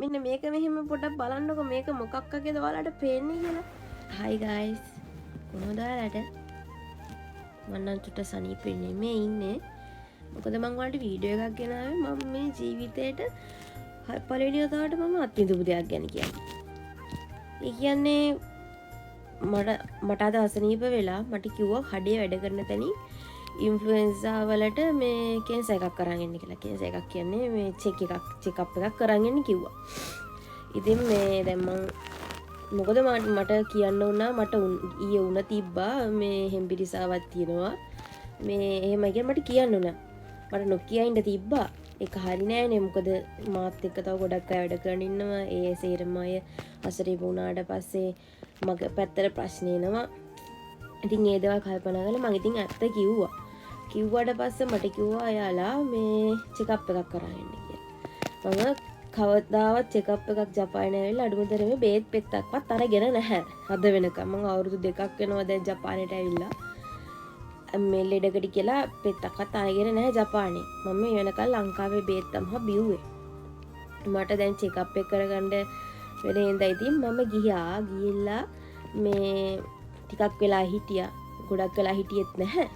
මෙන්න මේක මෙහෙම පොඩ්ඩක් බලන්නකො මේක මොකක් වගේද ඔයාලට පේන්නේ කියලා. Hi guys. කොහොමද ඔයාලට? මම නම් චුට්ට සනීපෙ නෙමෙයි ඉන්නේ. මොකද මම ඔයාලට වීඩියෝ එකක් ගෙනාවේ මම මේ ජීවිතේට පළවෙනි වතාවට මම අත්විඳපු දෙයක් ගැන කියන්නේ. ඒ කියන්නේ මට අද අසනීප වෙලා මට කිව්වා කඩේ වැඩ කරන තැනින් ඉන්ෆ්ලුවෙන්සා වලට මේ කේන්සර් එකක් කරන් එන්න කියලා. කේන්සර් එකක් කියන්නේ මේ චෙක්අප් එකක් කරන් එන්න කිව්වා. ඉතින් මේ දැන් මොකද මට කියන්න උනා මට ඊයේ උණ තිබ්බා මේ හෙම්බිරිසාවක් තියෙනවා. මේ එහෙම කියන මට කියන්න උනා. මට නොකිය ඉඳ තිබ්බා. ඒක හරි නෑනේ මොකද මාත් එක්ක තව ගොඩක් අය වැඩ කරන් ඉන්නවා. ඒ සේරම අය අසරීප වුණාට පස්සේ මගේ පැත්තට ප්‍රශ්න එනවා. ඉතින් ඒ දේවල් කල්පනා කරලා මම ඉතින් ඇත්ත කිව්වා. කිව්වට පස්සේ මට කිව්වා එයාලා මේ චෙක්අප් එකක් කරන්න කියලා. මම කවදාවත් චෙක්අප් එකක් ජපානයේ ඇවිල්ලා අඩුමතරමේ බේත් පෙත්තක්වත් අරගෙන නැහැ. අද වෙනකම් මම අවුරුදු 2ක් වෙනවා දැන් ජපානයට ඇවිල්ලා. මේ ලෙඩකට කියලා පෙත්තක්වත් අරගෙන නැහැ ජපානේ. මම මේ වෙනකල් ලංකාවේ බේත් තමයි බිව්වේ. මට දැන් චෙක්අප් එක කරගන්න වෙලේ ඉඳලා ඉතින් මම ගිහිල්ලා මේ ටිකක් වෙලා හිටියා. ගොඩක් වෙලා හිටියෙත් නැහැ.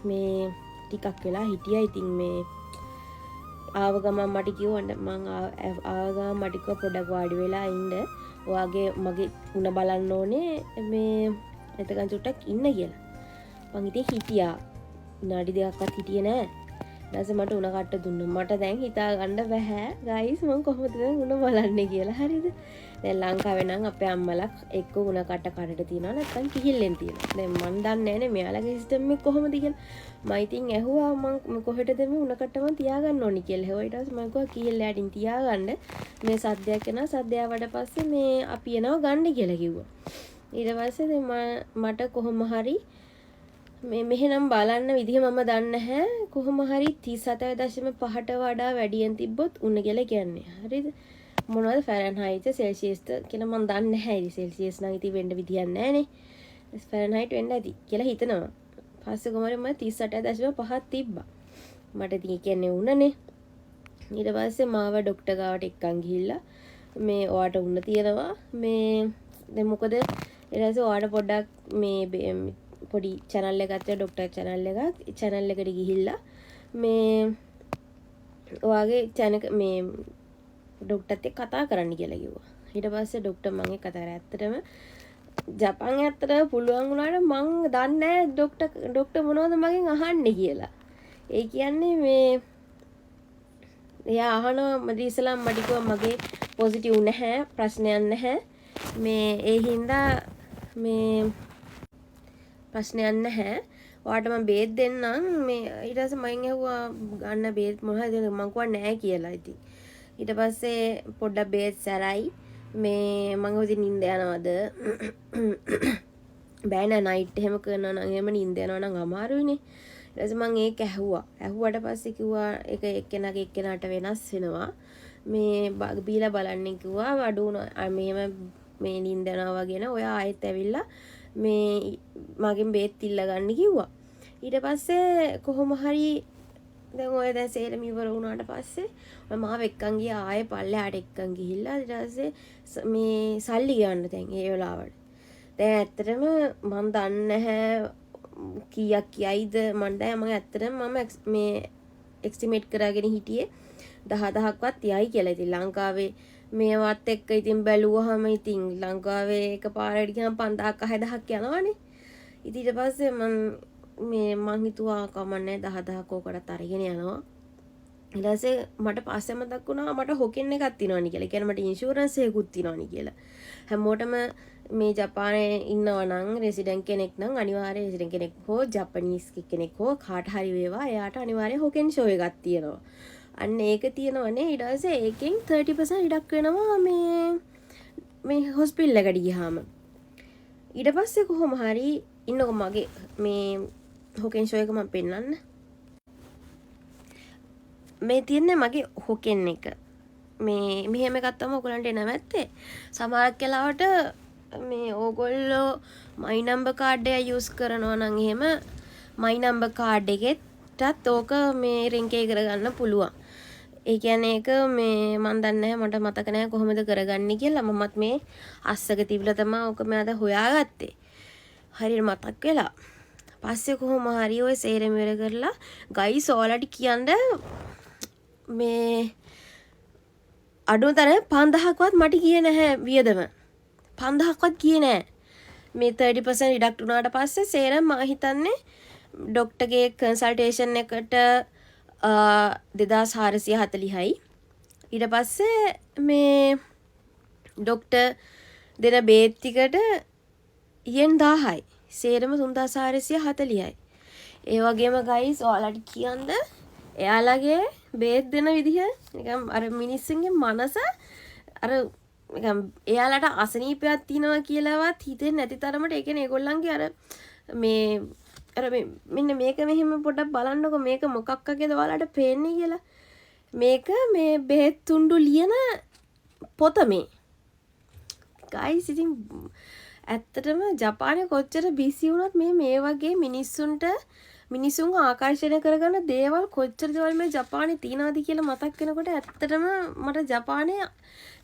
මේ ටිකක් වෙලා හිටියා. ඉතින් මේ ආව ගමන් මට කිව්වොත් මං ආව ගමන් මට කිව්වා පොඩක් වාඩි වෙලා ඉන්න. ඔයාගේ මගේ උණ බලන්න ඕනේ මේ එතකන් චුට්ටක් ඉන්න කියලා. මං ඉතින් හිටියා. විනාඩි දෙකක්වත් හිටියේ නෑ. ඊට මට උණ කට්ට දුන්නා. මට දැන් හිතා ගන්න බෑ ගයිස් මං කොහොමද දැන් උණ බලන්නේ කියලා. හරිද? දැන් ලංකාවේ නම් අපේ අම්මලා එක්ක උණ කට්ට කඩට තියනවා නැත්නම් කිහිල්ලෙන් තියනවා. දැන් මන් දන්නේ නෑනේ මෙයාලගේ සිස්ටම් එක කොහොමද කියලා. මම ඉතින් ඇහුවා මං කොහෙටද මේ උණ කට්ට මං තියාගන්න ඕනි කියලා. හෙව්වා ඊට පස්සේ මම කිව්වා කිහිල්ලෑටින් තියාගන්න. මේ සද්දයක් එනවා සද්දය වඩ පස්සේ මේ අපි එනවා ගන්න කියලා කිව්වා. ඊට පස්සේ දැන් මට කොහොම හරි මේ මෙහෙනම් බලන්න විදිහ මම දන්නේ නැහැ කොහොම හරි 37.5ට වඩා වැඩියෙන් තිබ්බොත් උණ කියලා කියන්නේ. හරිද? මොනවද ෆැරන්හයිට් සෙල්සියස්ද කියලා මම දන්නේ නැහැ. සෙල්සියස් නම් ඉතින් වෙන්න විදියක් නැහැ නේ. ෆැරන්හයිට් වෙන්න ඇති කියලා හිතනවා. පස්සේ කොහමද මම 38.5ක් තිබ්බා. මට ඉතින් කියන්නේ උණනේ. ඊට පස්සේ මාව ડોක්ටර් ගාවට එක්කන් ගිහිල්ලා මේ ඔයාට උණ තියෙනවා. මේ දැන් මොකද ඊට පස්සේ ඔයාට පොඩ්ඩක් මේ පොඩි channel එකක් ගත්තා ડોක්ටර් channel එකක්. channel එකට ගිහිල්ලා මේ ඔයාගේ channel මේ ડોක්ටර්ත් එක්ක කතා කරන්න කියලා කිව්වා. ඊට පස්සේ ડોක්ටර් මම එක්ක කතා කරා. ඇත්තටම ජපාන් ඇත්තටම පුළුවන් වුණාට මං දන්නේ නැහැ ડોක්ටර් මොනවද මගෙන් අහන්නේ කියලා. ඒ කියන්නේ මේ එයා අහනවා මට ඉස්සලා මට කිව්වා මගේ පොසිටිව් නැහැ ප්‍රශ්නයක් නැහැ. මේ ඒ හින්දා මේ ප්‍රශ්නයක් නැහැ. ඔයාට මම බේත් දෙන්නම්. මේ ඊට පස්සේ මම ඇහුවා ගන්න බේත් මොනවද මම කිව්වා නැහැ කියලා. ඉතින් ඊට පස්සේ පොඩ්ඩක් බේත් සැරයි මේ මම හොදි නිින්ද යනවද බෑ නෑ නයිට් එහෙම කරනවා නම් එහෙම නිින්ද යනවා නම් අමාරුයිනේ. ඊට පස්සේ මම ඒක ඇහුවට පස්සේ කිව්වා ඒක එක්කෙනාට වෙනස් වෙනවා. මේ බීලා බලන්න කිව්වා අඩු වුණා මෙහෙම මේ නිින්ද යනවා වගේ නේ. ඔයා ආයෙත් ඇවිල්ලා මේ මගෙන් බේත් ඉල්ල ගන්න කිව්වා. ඊට පස්සේ කොහොම හරි දැන් ඔය දැන් සේරම ඉවර වුණාට පස්සේ මම මාව එක්කන් ගියා ආයේ පල්ලෙහාට එක්කන් ගිහිල්ලා ඊට පස්සේ මේ සල්ලි ගන්න දැන් ඒ වෙලාවට. දැන් ඇත්තටම මම දන්නේ නැහැ කීයක් කියයිද මම ඇත්තටම මේ එස්ටිමේට් කරගෙන හිටියේ 10000ක්වත් යයි කියලා. ඉතින් ලංකාවේ මේවත් එක්ක ඉතින් බැලුවහම ඉතින් ලංකාවේ එකපාරට ගියාම 5000ක් 6000ක් යනවනේ. ඉතින් ඊට පස්සේ මං හිතුවා කමන්නේ 10000ක් ඕකට අරගෙන යනවා. ඊට පස්සේ මට පස්සේ මතක් වුණා මට හොකෙන් එකක් තියෙනවනි කියලා. ඒ කියන්නේ මට ඉන්ෂුරන්ස් එකකුත් තියෙනවනි කියලා. හැමෝටම මේ ජපානයේ ඉන්නවා නම් රෙසිඩන්ට් කෙනෙක් නම් අනිවාර්යයෙන් රෙසිඩන්ට් කෙනෙක් හෝ ජපනීස් කෙනෙක් හෝ කාට හරි වේවා එයාට අනිවාර්යයෙන් හොකෙන් ෂෝ එකක් තියෙනවා. අන්න ඒක තියෙනවනේ. ඊට පස්සේ ඒකෙන් 30% ඉඩක් වෙනවා මේ හොස්පිටල් එකට ගියාම. ඊට පස්සේ කොහොම හරි ඉන්නකො මගේ මේ හොකෙන් ෂෝ එක මම පෙන්නන්න. මේ තියන්නේ මගේ හොකෙන් එක. මේ මෙහෙම එකක් තමයි ඔයගලන්ට නැවැත්තේ. සමහරක් වෙලාවට මේ ඕගොල්ලෝ මයි නම්බර් කාඩ් එක යූස් කරනවා නම් එහෙම මයි නම්බර් කාඩ් එකෙටත් ඕක මේ රින්කේ කරගන්න පුළුවන්. ඒ කියන්නේ ඒක මේ මන් දන්නේ නැහැ මට මතක නැහැ කොහොමද කරගන්නේ කියලා. මමත් මේ අස්සක තිබිලා තමයි ඔක මම අද හොයාගත්තේ. හරියට මතක් වෙලා. පස්සේ කොහොම හරි ඔය සේරම ඉවර කරලා ගයිස් ඔයාලට කියන්න මේ අඩුතර 5000ක්වත් මට කියේ නැහැ වියදම. 5000ක්වත් කියේ නැහැ. මේ 30% රිඩක්ට් වුණාට පස්සේ සේරම මම හිතන්නේ ඩොක්ටර්ගේ කන්සල්ටේෂන් එකට 2440යි. ඊට පස්සේ මේ ඩොක්ටර් දෙන බේත් ටිකට යෙන් 1000යි. සේරම 3440යි. ඒ වගේම ගයිස් ඔයාලට කියන්න එයාලගේ බේත් දෙන විදිහ නිකන් අර මිනිස්සුන්ගේ මනස අර නිකන් එයාලට අසනීපයක් තියෙනවා කියලාවත් හිතෙන්නේ නැති තරමට ඒ කියන්නේ ඒගොල්ලන්ගේ අර මෙන්න මේක මෙහෙම පොඩ්ඩක් බලන්නකො මේක මොකක් වගේද ඔයාලට පේන්නේ කියලා. මේක මේ බෙහෙත් තුණ්ඩු ලියන පොත මේ. ගයිස් ඉතින් ඇත්තටම ජපානයේ කොච්චර බිසි වුණත් මේ වගේ මිනිසුන් ආකර්ෂණය කරගන්න දේවල් කොච්චර දේවල් මේ ජපානයේ තියනවාද කියලා මතක් වෙනකොට ඇත්තටම මට ජපානයේ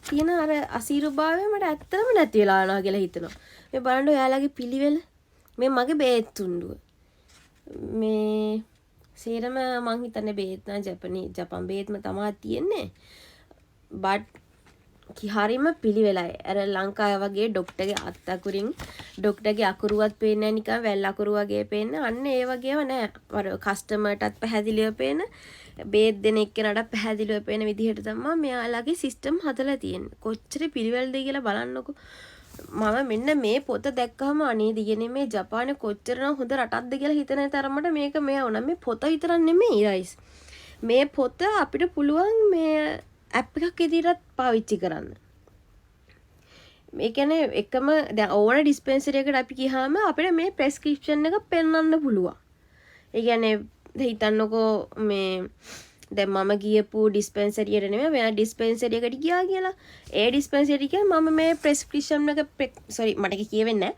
තියෙන අර අසීරුභාවය මට ඇත්තටම නැති වෙලා යනවා කියලා හිතෙනවා. මේ බලන්න ඔයාලගේ පිළිවෙල මේ මගේ බේත් තුණ්ඩුව. මේ සේරම මං හිතන්නේ බේත් නම් ජපන් බේත්ම තමයි තියෙන්නේ. බට් හරිම පිළිවෙලයි. අර ලංකාව වගේ ඩොක්ටර්ගේ අත් අකුරින් ඩොක්ටර්ගේ අකුරුවත් පේන්නේ නිකන් වැල් අකුරු වගේ පේන්නේ. අන්න ඒ වගේම නෑ. අර කස්ටමර්ටත් පැහැදිලිව පේන බේත් දෙන එක්කෙනාට පැහැදිලිව පේන විදිහට තමයි මෙයාලගේ සිස්ටම් හදලා තියෙන්නේ. කොච්චර පිළිවෙලද කියලා බලන්නකෝ. මම මෙන්න මේ පොත දැක්කම අනේ දිගනේ මේ ජපානේ කොච්චරනම් හොඳ රටක්ද කියලා හිතන තරමට මේක මෙයා වුණා. මේ පොත විතරක් නෙමෙයි ගයිස්. මේ පොත අපිට පුළුවන් මේ ඇප් එකක් විදිහට පාවිච්චි කරන්න. මේ කියන්නේ එකම දැන් ඕන ඩිස්පෙන්සරි එකකට අපි ගියාම අපිට මේ ප්‍රෙස්ක්‍රිප්ෂන් එක පෙන්වන්න පුළුවන්. ඒ කියන්නේ හිතන්නකෝ මේ දැන් මම ගියපු ඩිස්පෙන්සරියට නෙමෙයි වෙන ඩිස්පෙන්සරි එකට ගියා කියලා. ඒ ඩිස්පෙන්සරි එකේ මම මේ ප්‍රෙස්ක්‍රිප්ෂන් එක මට කියෙවෙන්නේ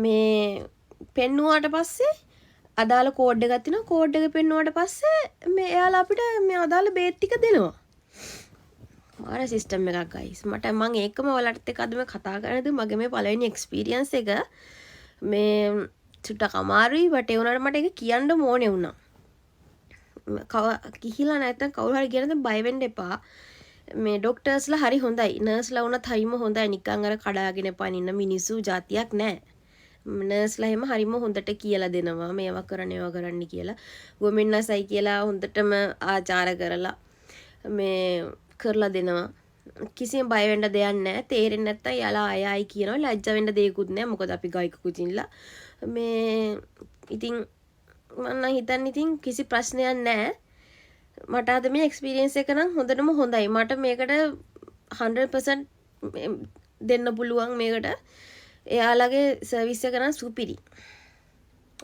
මේ පෙන්නුවාට පස්සේ අදාළ කෝඩ් එකක් තියෙනවා. කෝඩ් එක පෙන්නුවාට පස්සේ මේ එයාලා අපිට මේ අදාළ බේත් ටික දෙනවා. මාර සිස්ටම් එකක් ගයිස්. මම ඒකම ඔයාලට එක්ක අද මේ කතා කරන්නේ මගේ මේ පළවෙනි එක්ස්පීරියන්ස් එක මේ චුට්ටක් අමාරුයි බට ඒ වුණාට මට ඒක කියන්න ඕනේ වුණා. කිහිලා නැත්නම් කවුරු හරි කියනද බය වෙන්න එපා. මේ ඩොක්ටර්ස්ලා හරි හොඳයි. නර්ස්ලා වුණත් හරිම හොඳයි. නිකන් අර කඩාගෙන පනින්න මිනිස්සු જાතියක් නැහැ. නර්ස්ලා එහෙම හරිම හොඳට කියලා දෙනවා. මේවා කරන්න කියලා. වුමෙන් නර්සයි කියලා හොඳටම ආචාර කරලා මේ කරලා දෙනවා. කිසිම බය වෙන්න දෙයක් නැහැ. තේරෙන්නේ නැත්තම් යාලා අයයි කියනවා. ලැජ්ජ වෙන්න දෙයක්වත් නැහැ. මොකද අපි ගයික කුචින්ලා මේ ඉතින් මම හිතන්නේ ඉතින් කිසි ප්‍රශ්නයක් නැහැ. මට අද මේ එක්ස්පීරියන්ස් එක නම් හොඳටම හොඳයි. මට මේකට 100% දෙන්න පුළුවන් මේකට. එයාලගේ සර්විස් එක නම් සුපිරි.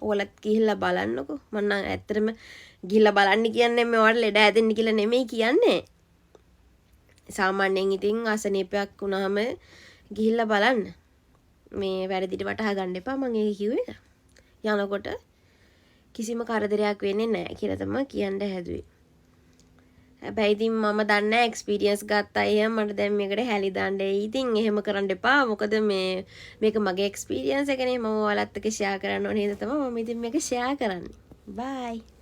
ඕලත් ගිහිල්ලා බලන්නකෝ. මම නම් ඇත්තටම ගිහිල්ලා බලන්න කියන්නේ මේ ඔයාලට ලෙඩ හැදෙන්න කියලා නෙමෙයි කියන්නේ. සාමාන්‍යයෙන් ඉතින් අසනීපයක් වුණාම ගිහිල්ලා බලන්න. මේ වැරදිට වටහා ගන්න එපා මම ඒක කිව්වේ. යනකොට කිසිම කරදරයක් වෙන්නේ නැහැ කියලා තමයි කියන්න හැදුවේ. හැබැයි ඉතින් මම දන්නේ එක්ස්පීරියන්ස් ගත්ත අය මට දැන් මේකට හැලි දාන්න එයි. ඉතින් එහෙම කරන්න එපා. මොකද මේක මගේ එක්ස්පීරියන්ස් එකනේ. මම ඔයාලත් එක්ක ෂෙයා කරන්න ඕනේ නේද තමයි මම ඉතින් මේක ෂෙයා කරන්නේ. බයි.